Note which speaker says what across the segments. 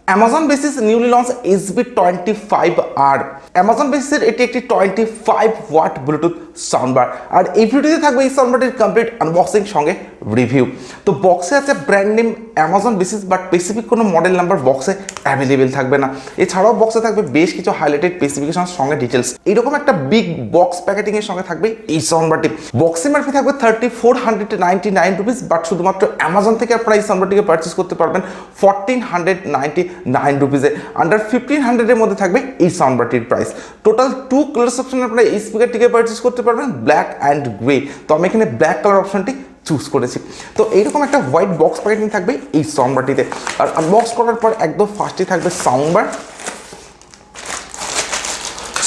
Speaker 1: Amazon Basics newly launch SB25R। Amazon বেসিসের এটি একটি 25 ওয়াট ব্লুটুথ সাউন্ডবার। আর এই ভিডিওতে থাকবে এই সাউন্ডবারটির কমপ্লিট আনবক্সিং সঙ্গে রিভিউ। তো বক্সে আছে brand name Amazon basis, but specific কোনো মডেল নাম্বার বক্সে অ্যাভেলেবেল থাকবে না। এছাড়াও বক্সে থাকবে বেশ কিছু হাইলাইটেড স্পেসিফিকেশন সঙ্গে ডিটেলস। এরকম একটা বিগ বক্স প্যাকেটিং এর সঙ্গে থাকবে এই সাউন্ডবারটি। বক্সে এমআরপি থাকবে 3499 রুপিস, বাট শুধুমাত্র অ্যামাজন থেকে আপনারা এই সাউন্ডবারটিকে পারচেস করতে পারবেন 1499 রুপিসে। আন্ডার 1500 এর মধ্যে থাকবে এই সাউন্ডবারটির প্রাইস। টোটাল 2 কালার অপশনে আপনারা এই স্পিকারটিকে পারচেস করতে পারবেন, ব্ল্যাক অ্যান্ড গ্রে। তো আমি এখানে ব্ল্যাক কালার অপশনটি চুজ করেছি। তো এইরকম একটা হোয়াইট বক্স প্যাকেটিং থাকবে এই সাউন্ডবারটিতে। আর আনবক্স করার পর একদম ফার্স্টে থাকবে soundbar.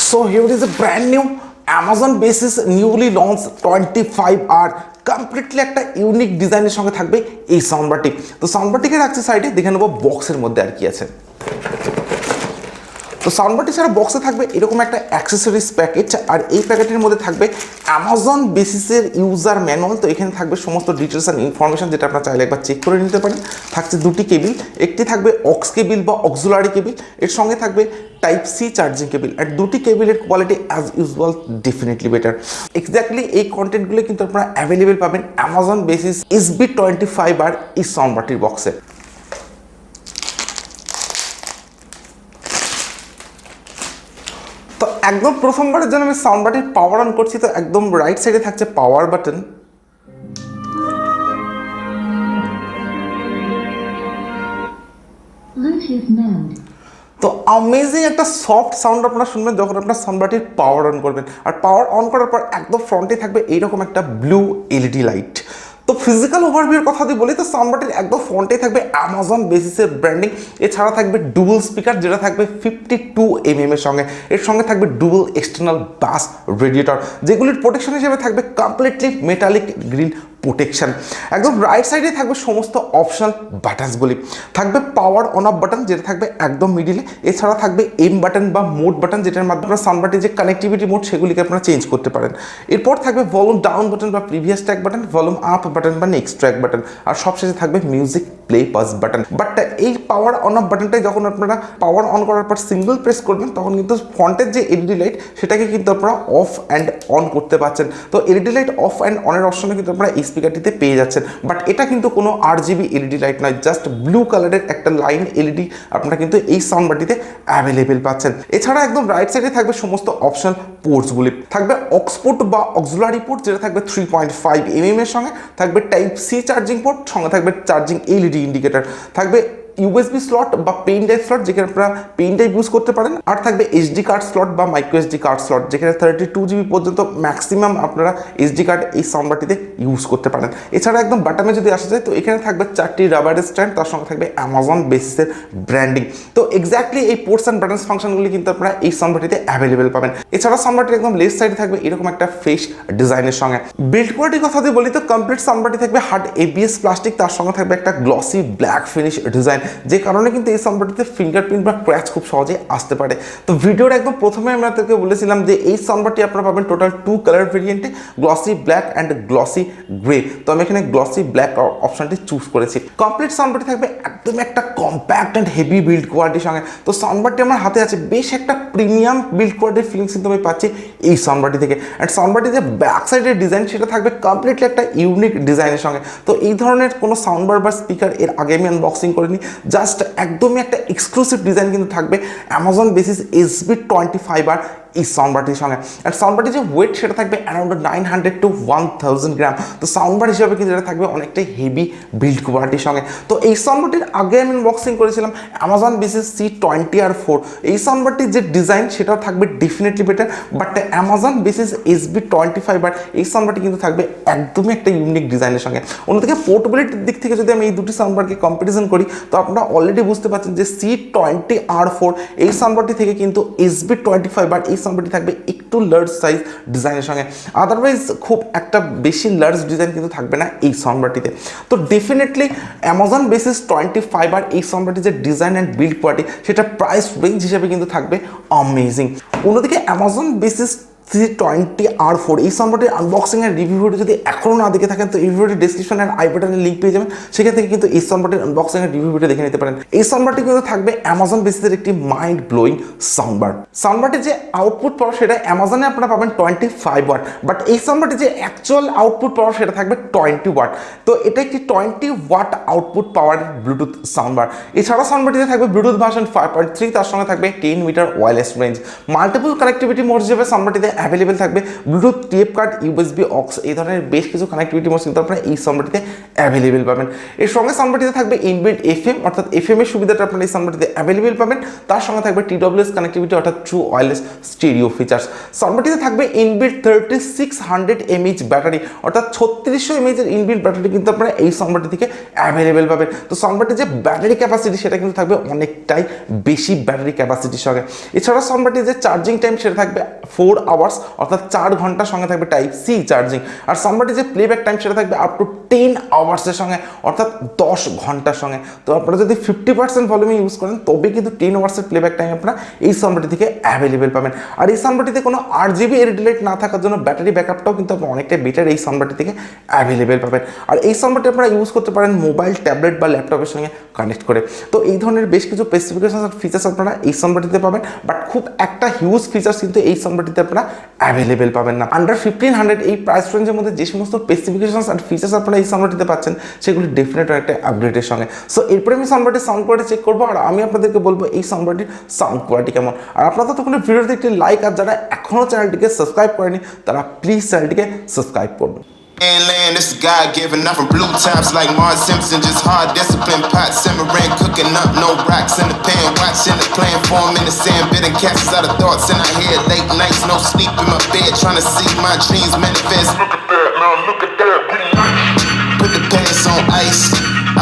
Speaker 1: So here is a brand new Amazon Basics newly launch 25R। Completely একটা ইউনিক ডিজাইনের সঙ্গে থাকবে এই সাউন্ডবারটি। তো সাউন্ডবারটিকে রাখছি সাইডে, দেখে নেবো বক্সের মধ্যে আর কি আছে। তো সাউন্ডবারটি ছাড়া বক্সে থাকবে এরকম একটা অ্যাক্সেসরিজ প্যাকেজ, আর এই প্যাকেটের মধ্যে থাকবে অ্যামাজন বেসিসের ইউজার ম্যানুয়াল। তো এখানে থাকবে সমস্ত ডিটেলস অ্যান্ড ইনফরমেশন, যেটা আপনারা চাইলে একবার চেক করে নিতে পারেন। থাকছে দুটি কেবিল, একটি থাকবে অক্স কেবিল বা অক্সিলারি কেবিল, এর সঙ্গে থাকবে টাইপ সি চার্জিং কেবিল। আর দুটি কেবিলের quality as usual definitely better. Exactly এই কন্টেন্টগুলো কিন্তু আপনারা অ্যাভেলেবেল পাবেন অ্যামাজন বেসিস SB25R এই সাউন্ডবারটির বক্সে। তো একদম প্রথমবারের জন্য আমি সাউন্ডবারটির পাওয়ার অন করছি। তো একদম রাইট সাইডে থাকছে পাওয়ার বাটন। তো অ্যামেজিং একটা সফট সাউন্ড আপনারা শুনবেন যখন আপনার সাউন্ডবারটির পাওয়ার অন করবেন। আর পাওয়ার অন করার পর একদম ফ্রন্টে থাকবে এইরকম একটা ব্লু এলইডি লাইট। তো ফিজিক্যাল ওভারভিউর কথা যদি বলি, তো সাউন্ডবারটির একদম ফ্রন্টেই থাকবে অ্যামাজন বেসিসের ব্র্যান্ডিং। এছাড়া থাকবে ডুয়াল স্পিকার, যেটা থাকবে 52mm এর সঙ্গে। এর সঙ্গে থাকবে ডুয়াল এক্সটার্নাল বাস রেডিয়েটর, যেগুলির প্রোটেকশন হিসেবে থাকবে কমপ্লিটলি মেটালিক গ্রিন প্রোটেকশন। একদম রাইট সাইডে থাকবে সমস্ত অপশনাল বাটনসগুলি। থাকবে পাওয়ার অন অফ বাটন, যেটা থাকবে একদম মিডিলে। এছাড়া থাকবে এম বাটন বা মোড বাটন, যেটার মাধ্যমে সাউন্ডবারটির যে কানেক্টিভিটি মোড সেগুলিকে আপনারা চেঞ্জ করতে পারেন। এরপর থাকবে ভলিউম ডাউন বাটন বা previous track button, volume up button বা নেক্সট ট্র্যাক বাটন, আর সবশেষে থাকবে music play pass button. But এই পাওয়ার অন অফ বাটনটাই যখন আপনারা পাওয়ার অন করার পর সিঙ্গল প্রেস করবেন, তখন কিন্তু ফ্রন্টের যে এলইডি লাইট সেটাকে কিন্তু আপনারা অফ অ্যান্ড অন করতে পারছেন। তো এলইডি লাইট অফ অ্যান্ড অনের অপশনে কিন্তু আপনারা এই স্পিকারটিতে পেয়ে যাচ্ছেন। বাট এটা কিন্তু কোনো RGB এলইডি লাইট নয়, জাস্ট ব্লু কালারের একটা লাইন এলইডি আপনারা কিন্তু এই সাউন্ডবারটিতে অ্যাভেলেবেল পাচ্ছেন। এছাড়া একদম রাইট সাইডে থাকবে সমস্ত অপশনাল পোর্টসগুলি। থাকবে অক্স পোর্ট বা অক্সিলারি পোর্ট, যেটা থাকবে 3.5mm এর সঙ্গে। থাকবে টাইপ সি চার্জিং পোর্ট, সঙ্গে থাকবে চার্জিং এলইডি ইন্ডিকেটর। থাকবে ইউএসবি স্লট বা পেন ড্রাইভ স্লট, যেখানে আপনারা পেন ড্রাইভ ইউজ করতে পারেন। আর থাকবে এইচডি কার্ড স্লট বা মাইক্রো এসডি কার্ড স্লট, যেখানে 32GB পর্যন্ত ম্যাক্সিমাম আপনারা এসডি কার্ড এই সাউন্ডবারটিতে ইউজ করতে পারেন। এছাড়া একদম বাটামে যদি আসা যায়, তো এখানে থাকবে 4টি রাবার স্ট্যান্ড, তার সঙ্গে থাকবে অ্যামাজন বেসিসের ব্র্যান্ডিং। তো এক্স্যাক্টলি এই পোর্টস অ্যান্ড বাটনস ফাংশনগুলি কিন্তু আপনারা এই সাউন্ডবারটিতে অ্যাভেলেবেল পাবেন। এছাড়া সাউন্ডবারটির একদম লেফট সাইডে থাকবে এরকম একটা ফ্রেশ ডিজাইনের সঙ্গে। বিল্ড কোয়ালিটির কথা যদি বলি, তো কমপ্লিট সাউন্ডবারটি থাকবে হার্ড ABS প্লাস্টিক, তার সঙ্গে থাকবে একটা গ্লসি ব্ল্যাক ফিনিশ ডিজাইন, যে কারণে কিন্তু এই সাউন্ডবারটিতে ফিঙ্গারপ্রিন্ট বা ক্র্যাচ খুব সহজেই আসতে পারে। তো ভিডিওর একদম প্রথমে আমি আপনাদেরকে বলেছিলাম যে এই সাউন্ডবারটি আপনারা পাবেন টোটাল 2 কালার ভেরিয়েন্টে, glossy black and glossy grey. তো আমি এখানে গ্লসি ব্ল্যাক অপশনটি চুজ করেছি। কমপ্লিট সাউন্ডবারটি থাকবে একদম একটা কম্প্যাক্ট অ্যান্ড হেভি বিল্ড কোয়ালিটির সঙ্গে। তো সাউন্ডবারটি আমার হাতে আছে, বেশ একটা প্রিমিয়াম বিল্ড কোয়ালিটির ফিলিংস কিন্তু আমি পাচ্ছি এই সাউন্ডবারটি থেকে। অ্যান্ড সাউন্ডবারটি যে ব্যাক সাইডের ডিজাইন, সেটা থাকবে কমপ্লিটলি একটা ইউনিক ডিজাইনের সঙ্গে। তো এই ধরনের কোনো সাউন্ডবার বা স্পিকার এর আগে আমি আনবক্সিং করিনি, জাস্ট একদমই একটা এক্সক্লুসিভ ডিজাইন কিন্তু থাকবে অ্যামাজন বেসিস SB25R এই সাউন্ডবারটির সঙ্গে। আর সাউন্ডবারটির যে ওয়েট, সেটা থাকবে অ্যারাউন্ড 900 to 1000 গ্রাম। তো সাউন্ডবার হিসাবে কিন্তু এটা থাকবে অনেকটাই হেভি বিল্ড কোয়ালিটির সঙ্গে। তো এই সাউন্ডবারটির আগে আমি আনবক্সিং করেছিলাম অ্যামাজন বেসিস C20R4। এই সাউন্ডবারটির যে ডিজাইন, সেটাও থাকবে definitely better. But Amazon basis SB25R এই সাউন্ডবারটি কিন্তু থাকবে একদমই একটা ইউনিক ডিজাইনের সঙ্গে। অন্যদিকে পোর্টেবিলিটির দিক থেকে যদি আমি এই দুটি সাউন্ডবারকে কম্পারিজন করি, তো আপনারা অলরেডি বুঝতে পারছেন যে C20R4 এই সাউন্ডবারটি থেকে কিন্তু SB25R এই সাউন্ডবারটি থাকবে একটু লার্জ সাইজ ডিজাইনের সঙ্গে। আদারওয়াইজ খুব একটা বেশি লার্জ ডিজাইন কিন্তু থাকবে না এই সাউন্ডবারটিতে। তো ডেফিনেটলি অ্যামাজন বেসিস 25R এই সাউন্ডবারটির যে ডিজাইন অ্যান্ড বিল্ড কোয়ালিটি, সেটা প্রাইস রেঞ্জ হিসেবে কিন্তু থাকবে অ্যামেজিং। অন্যদিকে অ্যামাজন বেসিস SB25R এই সাউন্ডবারটির আনবক্সিং এর রিভিউ ভিডিও যদি এখনো না দেখে থাকেন তো এই ভিডিওটির ডেসক্রিপশনে আর আই বাটনে লিংক পেয়ে যাবেন, সেখান থেকে কিন্তু এই সাউন্ডবারটির আনবক্সিং এর রিভিউ ভিডিও দেখে নিতে পারেন। এই সাউন্ডবারটি কিন্তু থাকবে অ্যামাজন বেসিসের একটি মাইন্ড ব্লোয়িং সাউন্ডবার। সাউন্ডবারটির যে আউটপুট পাওয়ার সেটা অ্যামাজনে আপনারা পাবেন 25 ওয়াট, বাট এই সাউন্ডবারটির যে অ্যাকচুয়াল আউটপুট পাওয়ার সেটা থাকবে 20 ওয়াট। তো এটা একটি 20 ওয়াট আউটপুট পাওয়ার ব্লুটুথ সাউন্ডবার। এছাড়া সাউন্ডবারটিতে থাকবে ব্লুটুথ ভার্সন 5.3, তার সঙ্গে থাকবে 10 metre wireless range. Multiple connectivity mode হিসেবে সাউন্ডবারটিতে অ্যাভেলেবেল থাকবে Bluetooth, tape card, USB aux, এই ধরনের বেশ কিছু কানেক্টিভিটি মোড কিন্তু আপনারা এই সাউন্ডবারটিতে অ্যাভেলেবেল পাবেন। এর সঙ্গে সাউন্ডবারটিতে থাকবে ইনবিল্ট এফএম, অর্থাৎ এফএম এর সুবিধাটা আপনারা এই সাউন্ডবারটিতে অ্যাভেলেবেল পাবেন। তার সঙ্গে থাকবে টিডব্লিউএস কানেক্টিভিটি অর্থাৎ ট্রু ওয়্যারলেস স্টেরিও ফিচার্স। সাউন্ডবারটিতে থাকবে ইনবিল্ট 3600 mAh ব্যাটারি, অর্থাৎ 3600 mAh এর ইনবিল্ট ব্যাটারি কিন্তু আপনারা এই সাউন্ডবারটি থেকে অ্যাভেলেবেল পাবেন। তো সাউন্ডবারটির যে ব্যাটারি ক্যাপাসিটি সেটা কিন্তু থাকবে অনেকটাই বেশি ব্যাটারি ক্যাপাসিটির সঙ্গে। এছাড়া সাউন্ডবারটির যে চার্জিং টাইম সেটা থাকবে 4 আওয়ার্স, অর্থাৎ 4 ঘন্টার সঙ্গে থাকবে টাইপ সি চার্জিং। আর সাউন্ডবারটির যে প্লেব্যাক টাইম সেটা থাকবে আপ টু 10 আওয়ার্সের সঙ্গে, অর্থাৎ 10 ঘন্টার সঙ্গে। তো আপনারা যদি 50% ভলিউমে ইউজ করেন তবে কিন্তু 10 আওয়ার্সের প্লেব্যাক টাইম আপনারা এই সাউন্ডবারটি থেকে অ্যাভেলেবেল পাবেন। আর এই সাউন্ডবারটিতে কোনো RGB এলইডি লাইট না থাকার জন্য ব্যাটারি ব্যাকআপটাও কিন্তু আপনারা অনেকটাই বেটার এই সাউন্ডবারটি থেকে অ্যাভেলেবেল পাবেন। আর এই সাউন্ডবারটি আপনারা ইউজ করতে পারেন মোবাইল, ট্যাবলেট বা ল্যাপটপের সঙ্গে কানেক্ট করে। তো এই ধরনের বেশ কিছু স্পেসিফিকেশন আর ফিচার্স আপনারা এই সাউন্ডবারটিতে পাবেন, বাট খুব একটা হিউজ ফিচার্স কিন্তু এই সাউন্ডবারটিতে আপনারা অ্যাভেলেবেল পাবেন না। আন্ডার 1500 এই প্রাইস রেঞ্জের মধ্যে যে সমস্ত স্পেসিফিকেশন আর ফিচার্স আপনারা এই সাউন্ডবারটিতে পাচ্ছেন সেগুলি ডেফিনেট একটা আপগ্রেডের সঙ্গে। সো এরপরে আমি সাউন্ডবারটির সাউন্ড কোয়ালিটি চেক করবো আর আমি আপনাদেরকে বলবো এই সাউন্ডবারটির সাউন্ড কোয়ালিটি কেমন। আর আপনারা তখন ভিডিওতে একটি লাইক, আর যারা এখনও চ্যানেলটিকে সাবস্ক্রাইব করেনি তারা প্লিজ চ্যানেলটিকে সাবস্ক্রাইব করবেন।
Speaker 2: And land, this is God given. I'm from blue tops like Mars Simpson, just hard discipline, pot simmering, cooking up, no rocks in the pan, watching the plan form in the sand, bidding castles out of thoughts in my head, late nights, no sleep in my bed, trying to see my dreams manifest. Look at that, now look at that, put the pants on ice,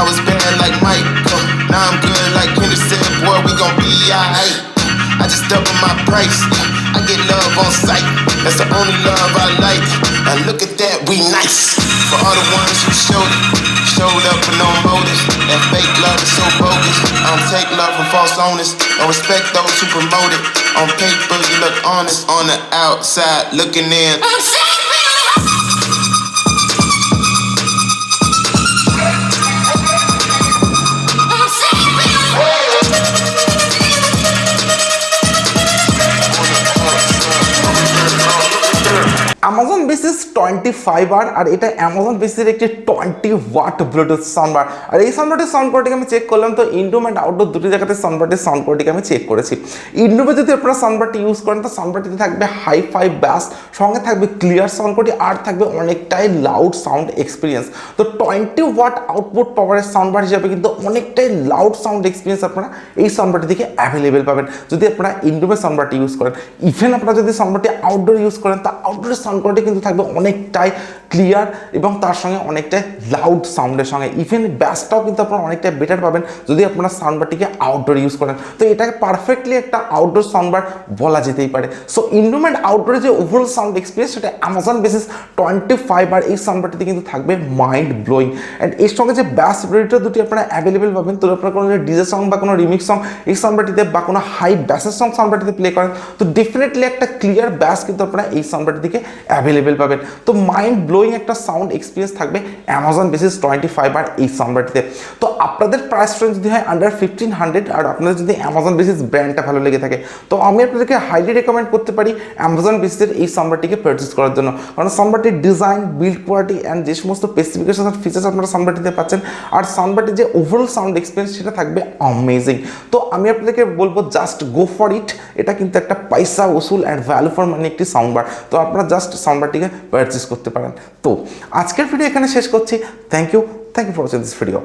Speaker 2: I was bad like Mike, now I'm good like Kendrick said, boy, we gon' be alright. I just doubled my price, I get love on sight, that's the only love I like. Now look at that, we nice. For all the ones who showed up with no motives. That fake love is so bogus. I don't take love from false owners. Don't respect those who promote it. On paper you look honest, on the outside looking in.
Speaker 1: Amazon basis 25R, আর এটা Amazon বেসিসের একটি 20 watt Bluetooth soundbar. আর এই সাউন্ডবারটির sound কোয়ালিটিকে আমি check করলাম, তো indoor and outdoor দুটি জায়গাতে সাউন্ডবারটির sound কোয়ালিটিকে আমি check করেছি। ইনডোরে যদি আপনারা সাউন্ডবারটি ইউজ করেন তো সাউন্ডবারটিতে থাকবে হাই-ফাই ব্যাস, সঙ্গে থাকবে ক্লিয়ার সাউন্ড কোয়ালিটি, আর থাকবে অনেকটাই লাউড সাউন্ড এক্সপিরিয়েন্স। তো 20 ওয়াট আউটপুট পাওয়ারের সাউন্ডবার হিসাবে কিন্তু অনেকটাই লাউড সাউন্ড এক্সপিরিয়েন্স আপনারা এই সাউন্ডবারটি থেকে অ্যাভেলেবেল পাবেন যদি আপনারা ইনডোরে সাউন্ডবারটি ইউজ করেন। ইভেন আপনারা যদি সাউন্ডবারটি আউটডোর ইউজ করেন তা আউটডোরের সাউন্ড কোয়ালিটি কিন্তু থাকবে অনেকটাই ক্লিয়ার এবং তার সঙ্গে অনেকটাই লাউড সাউন্ডের সঙ্গে। ইভেন ব্যাসটাও কিন্তু আপনারা অনেকটা বেটার পাবেন যদি আপনারা সাউন্ডবারটিকে আউটডোর ইউজ করেন। তো এটাকে পারফেক্টলি একটা আউটডোর সাউন্ডবার বলা যেতেই পারে। সো ইনডোর অ্যান্ড আউটডোরের যে ওভারঅল সাউন্ড এক্সপিরিয়েন্স সেটা অ্যামাজন বেসিস 25R এই সাউন্ডবারটিতে কিন্তু থাকবে মাইন্ড ব্লোয়িং। অ্যান্ড এর সঙ্গে যে ব্যাস রেডিটর দুটি আপনারা অ্যাভেলেবেল পাবেন, তো আপনারা কোনো ডিজে সং বা কোনো রিমিক্স সং এই সাউন্ডবারটিতে বা কোনো হাই ব্যাসের সং সাউন্ডবারটিতে প্লে করেন তো ডেফিনেটলি একটা ক্লিয়ার ব্যাস কিন্তু আপনারা এই সাউন্ডবারটি থেকে অ্যাভেলেবেল পাবেন। তো মাইন্ড ব্লোয়িং একটা সাউন্ড এক্সপিরিয়েন্স থাকবে অ্যামাজন বেসিস 25R এই সাউন্ডবারটিতে। তো আপনাদের প্রাইস রেঞ্জ যদি হয় আন্ডার 1500 আর আপনাদের যদি অ্যামাজন বেসিস ব্র্যান্ডটা ভালো লেগে থাকে তো আমি আপনাদেরকে হাইলি রেকমেন্ড করতে পারি অ্যামাজন বেসিসের এই সাউন্ডবারটিকে পারচেস করার জন্য। কারণ সাউন্ডবারটির ডিজাইন, বিল্ড কোয়ালিটি অ্যান্ড যে সমস্ত স্পেসিফিকেশন আর ফিচার্স আপনারা সাউন্ডবারটিতে পাচ্ছেন আর সাউন্ডবারটির যে ওভারঅল সাউন্ড এক্সপিরিয়েন্স সেটা থাকবে অ্যামেজিং। তো আমি আপনাদেরকে বলবো জাস্ট গো ফর ইট। এটা কিন্তু একটা পয়সা উসুল অ্যান্ড ভ্যালু ফর মানি একটি সাউন্ডবার। তো আপনারা জাস্ট সাউন্ডবারটিকে পারচেস করতে পারেন। তো আজকের ভিডিও এখানে শেষ করছি। Thank you for watching this video.